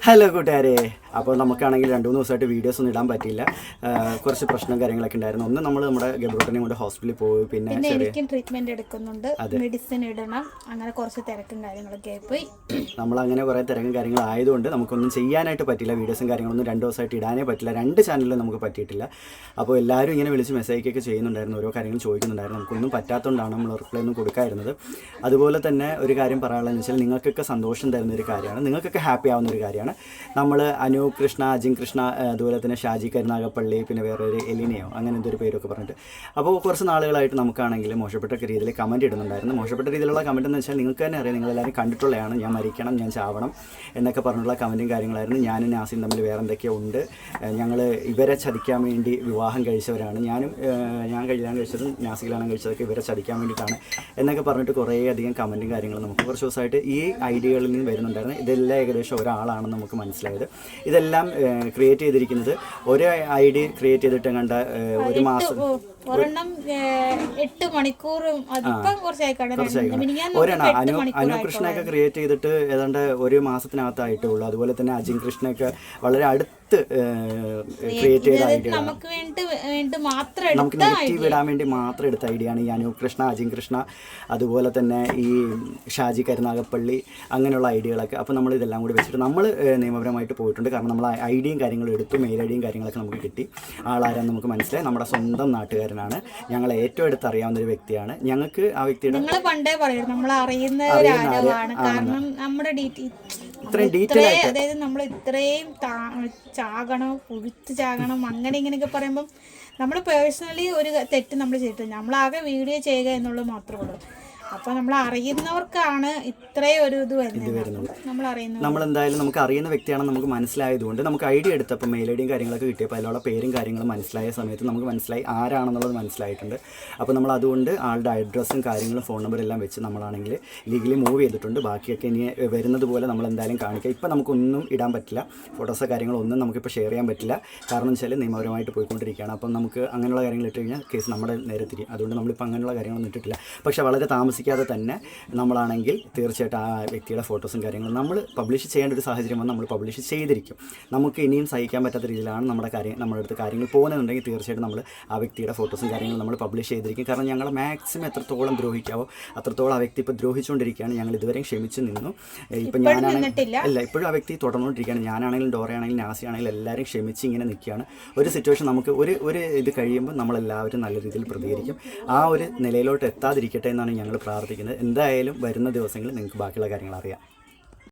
Hello കൂട്ടുകാരെ, അപ്പോൾ നമുക്കാണെങ്കിൽ 2-3 ദിവസമായിട്ട് വീഡിയോസ് ഒന്നും ഇടാൻ പറ്റിയില്ല. കുറച്ച് പ്രശ്നം കാര്യങ്ങളൊക്കെ ഉണ്ടായിരുന്നു. ഒന്ന് നമ്മൾ നമ്മുടെ ഗബ്രൂട്ടനെ കൊണ്ട് ഹോസ്പിറ്റലിൽ പോയി, പിന്നെ എനിക്കും ട്രീറ്റ്മെന്റ് എടുക്കുന്നുണ്ട്, മെഡിസിൻ ഇടണം, അങ്ങനെ കുറച്ച് തിരക്കും കാര്യങ്ങളൊക്കെ ആയിപ്പോയി. നമ്മളങ്ങനെ കുറേ തിരക്കും കാര്യങ്ങളായതുകൊണ്ട് നമുക്കൊന്നും ചെയ്യാനായിട്ട് പറ്റില്ല. വീഡിയോസും കാര്യങ്ങളൊന്നും 2 ദിവസമായിട്ട് ഇടാനേ പറ്റില്ല. 2 ചാനലിലും നമുക്ക് പറ്റിയിട്ടില്ല. അപ്പോൾ എല്ലാവരും ഇങ്ങനെ വിളിച്ച് മെസ്സേജൊക്കെ ചെയ്യുന്നുണ്ടായിരുന്നു, ഓരോ കാര്യങ്ങൾ ചോദിക്കുന്നുണ്ടായിരുന്നു. നമുക്കൊന്നും പറ്റാത്തതുകൊണ്ടാണ് നമ്മൾ റിപ്ലൈ ഒന്നും കൊടുക്കായിരുന്നത്. അതുപോലെ തന്നെ ഒരു കാര്യം പറയാനുള്ളതെന്ന് വെച്ചാൽ, നിങ്ങൾക്കൊക്കെ സന്തോഷം തരുന്ന ഒരു കാര്യമാണ്, നിങ്ങൾക്കൊക്കെ ഹാപ്പി ആവുന്ന ഒരു കാര്യമാണ്. നമ്മൾ അനൂപ് കൃഷ്ണ, അജിൻ കൃഷ്ണ, അതുപോലെ തന്നെ ഷാജി കരുനാഗപ്പള്ളി, പിന്നെ വേറൊരു എലിനയോ അങ്ങനെ എന്തൊരു പേരൊക്കെ പറഞ്ഞിട്ട്, അപ്പോൾ കുറച്ച് നാളുകളായിട്ട് നമുക്കാണെങ്കിൽ മോശപ്പെട്ട രീതിയിൽ കമൻറ്റ് ഇടുന്നുണ്ടായിരുന്നു. മോശപ്പെട്ട രീതിയിലുള്ള കമൻറ്റ് എന്ന് വെച്ചാൽ നിങ്ങൾക്ക് തന്നെ അറിയാം, നിങ്ങളെല്ലാവരും കണ്ടിട്ടുള്ളതാണ്. ഞാൻ മരിക്കണം, ഞാൻ ചാവണം എന്നൊക്കെ പറഞ്ഞിട്ടുള്ള കമൻറ്റും കാര്യങ്ങളായിരുന്നു. ഞാനും നാസിയും തമ്മിൽ വേറെ എന്തൊക്കെയോ ഉണ്ട്, ഞങ്ങൾ ഇവരെ ചതിക്കാൻ വേണ്ടി വിവാഹം കഴിച്ചവരാണ്, ഞാൻ കല്യാണം കഴിച്ചതും നാസി കല്യാണം കഴിച്ചതൊക്കെ ഇവരെ ചതിക്കാൻ വേണ്ടിയിട്ടാണ് എന്നൊക്കെ പറഞ്ഞിട്ട് കുറേ അധികം കമൻറ്റും കാര്യങ്ങളും നമുക്ക് കുറച്ച് ദിവസമായിട്ട് ഈ ഐഡിയകളിൽ നിന്ന് വരുന്നുണ്ടായിരുന്നു. ഇതെല്ലാം ഏകദേശം ഒരാളാണെന്ന് നമുക്ക് മനസ്സിലായത്. ഇതെല്ലാം ക്രിയേറ്റ് ചെയ്തിരിക്കുന്നത് ഒരു ഐഡി ക്രിയേറ്റ് ചെയ്തിട്ട് കണ്ട ഒരു മാസം, ഒരെണ്ണം 8 മണിക്കൂറും അനുകൃഷ്ണയൊക്കെ ക്രിയേറ്റ് ചെയ്തിട്ട് ഏതാണ്ട് ഒരു മാസത്തിനകത്തായിട്ടേ ഉള്ളൂ. അതുപോലെ തന്നെ അജിൻ കൃഷ്ണയൊക്കെ വളരെ അടുത്ത് ക്രിയേറ്റ് ചെയ്ത ഐഡിയ, നമുക്ക് നെഗറ്റീവ് ഇടാൻ വേണ്ടി മാത്രം എടുത്ത ഐഡിയ ആണ് ഈ അനൂപ് കൃഷ്ണ, അജിൻ കൃഷ്ണ, അതുപോലെ തന്നെ ഈ ഷാജി കരുനാഗപ്പള്ളി, അങ്ങനെയുള്ള ഐഡിയകളൊക്കെ. അപ്പോൾ നമ്മൾ ഇതെല്ലാം കൂടി വെച്ചിട്ട് നമ്മൾ നിയമപരമായിട്ട് പോയിട്ടുണ്ട്. കാരണം നമ്മൾ ഐഡിയയും കാര്യങ്ങളും എടുത്തു, മെയിൽ ഐഡിയും കാര്യങ്ങളൊക്കെ നമുക്ക് കിട്ടി. ആളാരാന്ന് നമുക്ക് മനസ്സിലായി, നമ്മുടെ സ്വന്തം നാട്ടുകാരനാണ്, ഞങ്ങളെ ഏറ്റവും അടുത്ത് അറിയാവുന്ന ഒരു വ്യക്തിയാണ്. ഞങ്ങൾക്ക് ആ വ്യക്തിയുടെ പണ്ടേ പറയും, നമ്മൾ അറിയുന്ന കാരണം നമ്മുടെ അതായത് നമ്മൾ ഇത്രയും ചാകണം, പുഴുത്ത് ചാകണം, അങ്ങനെ ഇങ്ങനെയൊക്കെ പറയുമ്പം നമ്മൾ പേഴ്സണലി ഒരു തെറ്റ് നമ്മൾ ചെയ്തിട്ടില്ല, നമ്മളാകെ വീഡിയോ ചെയ്യുക എന്നുള്ളത് മാത്രമേ ഉള്ളൂ. അപ്പോൾ നമ്മൾ അറിയുന്നവർക്കാണ് ഇത്രയും ഒരു ഇത് വരുന്നത്. നമ്മളെന്തായാലും നമുക്ക് അറിയുന്ന വ്യക്തിയാണെന്ന് നമുക്ക് മനസ്സിലായതുകൊണ്ട് നമുക്ക് ഐഡിയ എടുത്തപ്പോൾ മെയിൽ ഐഡിയും കാര്യങ്ങളൊക്കെ കിട്ടിയപ്പോൾ അതിലുള്ള പേരും കാര്യങ്ങളും മനസ്സിലായ സമയത്ത് നമുക്ക് മനസ്സിലായി ആരാണെന്നുള്ളത് മനസ്സിലായിട്ടുണ്ട്. അപ്പോൾ നമ്മൾ അതുകൊണ്ട് ആളുടെ അഡ്രസ്സും കാര്യങ്ങളും ഫോൺ നമ്പറും എല്ലാം വെച്ച് നമ്മളാണെങ്കിൽ ലീഗലി മൂവ് ചെയ്തിട്ടുണ്ട്. ബാക്കിയൊക്കെ ഇനി വരുന്നത് പോലെ നമ്മൾ എന്തായാലും കാണിക്കുക. ഇപ്പോൾ നമുക്കൊന്നും ഇടാൻ പറ്റില്ല, ഫോട്ടോസോ കാര്യങ്ങളോ ഒന്നും നമുക്കിപ്പോൾ ഷെയർ ചെയ്യാൻ പറ്റില്ല. കാരണം വെച്ചാൽ നിയമപരമായിട്ട് പോയിക്കൊണ്ടിരിക്കുകയാണ്. അപ്പം നമുക്ക് അങ്ങനെയുള്ള കാര്യങ്ങൾ ഇട്ട് കഴിഞ്ഞാൽ കേസ് നമ്മുടെ നേരെ തിരിയും. അതുകൊണ്ട് നമ്മളിപ്പോൾ അങ്ങനെയുള്ള കാര്യങ്ങളൊന്നും ഇട്ടിട്ടില്ല. പക്ഷേ വളരെ താമസിക്കാതെ തന്നെ നമ്മളാണെങ്കിൽ തീർച്ചയായിട്ടും ആ വ്യക്തിയുടെ ഫോട്ടോസും കാര്യങ്ങളും നമ്മൾ പബ്ലിഷ് ചെയ്യേണ്ട ഒരു സാഹചര്യം വന്ന് നമ്മൾ പബ്ലിഷ് ചെയ്തിരിക്കും. നമുക്ക് ഇനിയും സഹിക്കാൻ പറ്റാത്ത രീതിയിലാണ് നമ്മുടെ അടുത്ത് കാര്യങ്ങൾ പോകുന്നുണ്ടെങ്കിൽ തീർച്ചയായിട്ടും നമ്മൾ ആ വ്യക്തിയുടെ ഫോട്ടോസും കാര്യങ്ങളും നമ്മൾ പബ്ലിഷ് ചെയ്തിരിക്കും. കാരണം ഞങ്ങൾ മാക്സിമം എത്രത്തോളം ദ്രോഹിക്കാവോ അത്രത്തോളം ആ വ്യക്തി ഇപ്പോൾ ദ്രോഹിച്ചുകൊണ്ടിരിക്കുകയാണ്. ഞങ്ങൾ ഇതുവരെയും ക്ഷമിച്ച് നിന്നു. ഇപ്പം ഇപ്പോഴും ആ വ്യക്തി തുടർന്നുകൊണ്ടിരിക്കുകയാണ്. ഞാനാണെങ്കിലും ഡോറയാണെങ്കിലും നാസി ആണെങ്കിലും എല്ലാവരും ക്ഷമിച്ച് ഇങ്ങനെ നിൽക്കുകയാണ്. ഒരു സിറ്റുവേഷൻ നമുക്ക് ഒരു ഇത് കഴിയുമ്പോൾ നമ്മളെല്ലാവരും നല്ല രീതിയിൽ പ്രതികരിക്കും. ആ ഒരു നിലയിലോട്ട് എത്താതിരിക്കട്ടെ എന്നാണ് ഞങ്ങൾ പ്രാർത്ഥിക്കുന്നത്. എന്തായാലും വരുന്ന ദിവസങ്ങളിൽ നിങ്ങൾക്ക് ബാക്കിയുള്ള കാര്യങ്ങൾ അറിയാം.